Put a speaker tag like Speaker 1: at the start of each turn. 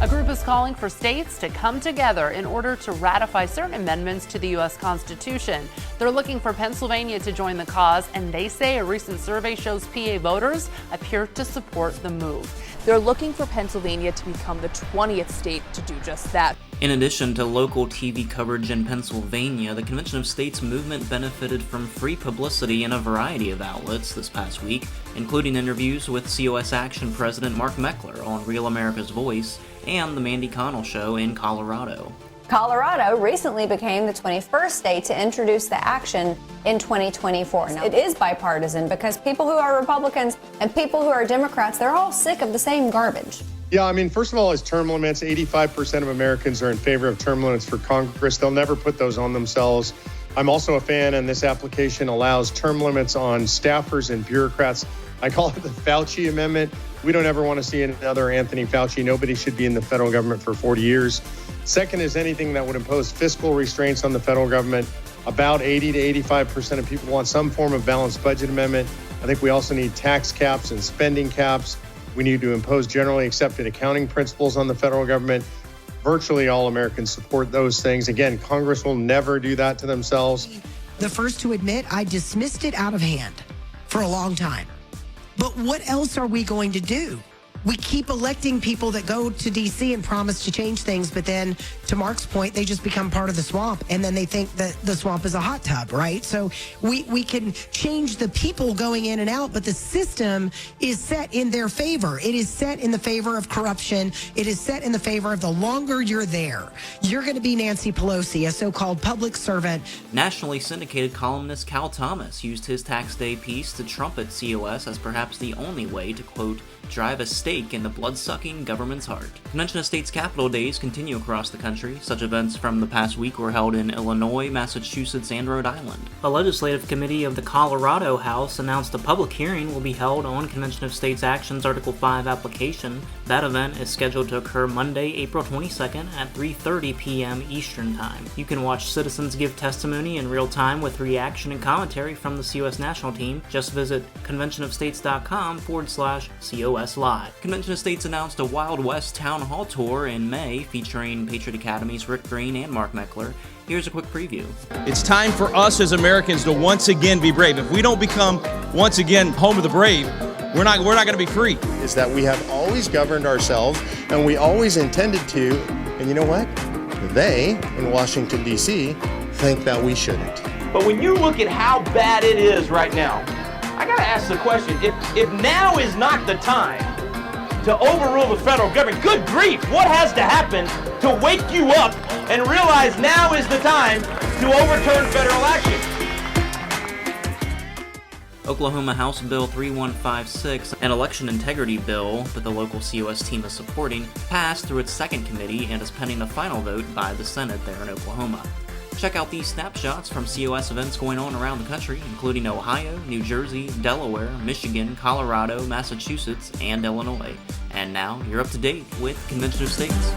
Speaker 1: A group is calling for states to come together in order to ratify certain amendments to the U.S. Constitution. They're looking for Pennsylvania to join the cause, and they say a recent survey shows PA voters appear to support the move.
Speaker 2: They're looking for Pennsylvania to become the 20th state to do just that.
Speaker 3: In addition to local TV coverage in Pennsylvania, the Convention of States movement benefited from free publicity in a variety of outlets this past week, including interviews with COS Action President Mark Meckler on Real America's Voice and The Mandy Connell Show in Colorado.
Speaker 4: Colorado recently became the 21st state to introduce the action in 2024. Now, it is bipartisan because people who are Republicans and people who are Democrats, they're all sick of the same garbage.
Speaker 5: Yeah, I mean, first of all, is term limits. 85% of Americans are in favor of term limits for Congress. They'll never put those on themselves. I'm also a fan, and this application allows term limits on staffers and bureaucrats. I call it the Fauci Amendment. We don't ever want to see another Anthony Fauci. Nobody should be in the federal government for 40 years. Second is anything that would impose fiscal restraints on the federal government. About 80 to 85% of people want some form of balanced budget amendment. I think we also need tax caps and spending caps. We need to impose generally accepted accounting principles on the federal government. Virtually all Americans support those things. Again, Congress will never do that to themselves.
Speaker 6: The first to admit I dismissed it out of hand for a long time. But what else are we going to do? We keep electing people that go to D.C. and promise to change things, but then, to Mark's point, they just become part of the swamp, and then they think that the swamp is a hot tub, right? So we can change the people going in and out, but the system is set in their favor. It is set in the favor of corruption. It is set in the favor of the longer you're there, you're going to be Nancy Pelosi, a so-called public servant.
Speaker 3: Nationally syndicated columnist Cal Thomas used his tax day piece to trumpet COS as perhaps the only way to, quote, drive a stake in the blood-sucking government's heart. Convention of States Capitol Days continue across the country. Such events from the past week were held in Illinois, Massachusetts, and Rhode Island. A legislative committee of the Colorado House announced a public hearing will be held on Convention of States Action's Article 5 application. That event is scheduled to occur Monday, April 22nd at 3:30 p.m. Eastern Time. You can watch citizens give testimony in real time with reaction and commentary from the COS national team. Just visit conventionofstates.com/COS Live. Convention of States announced a Wild West Town Hall tour in May featuring Patriot Academy's Rick Green and Mark Meckler. Here's a quick preview.
Speaker 7: It's time for us as Americans to once again be brave. If we don't become once again home of the brave, we're not going to be free.
Speaker 5: Is that we have always governed ourselves, and we always intended to, and you know what? They, in Washington, D.C., think that we shouldn't.
Speaker 8: But when you look at how bad it is right now, I gotta ask the question, if now is not the time to overrule the federal government, good grief, what has to happen to wake you up and realize now is the time to overturn federal action?
Speaker 3: Oklahoma House Bill 3156, an election integrity bill that the local COS team is supporting, passed through its second committee and is pending a final vote by the Senate there in Oklahoma. Check out these snapshots from COS events going on around the country, including Ohio, New Jersey, Delaware, Michigan, Colorado, Massachusetts, and Illinois. And now, you're up to date with Convention of States.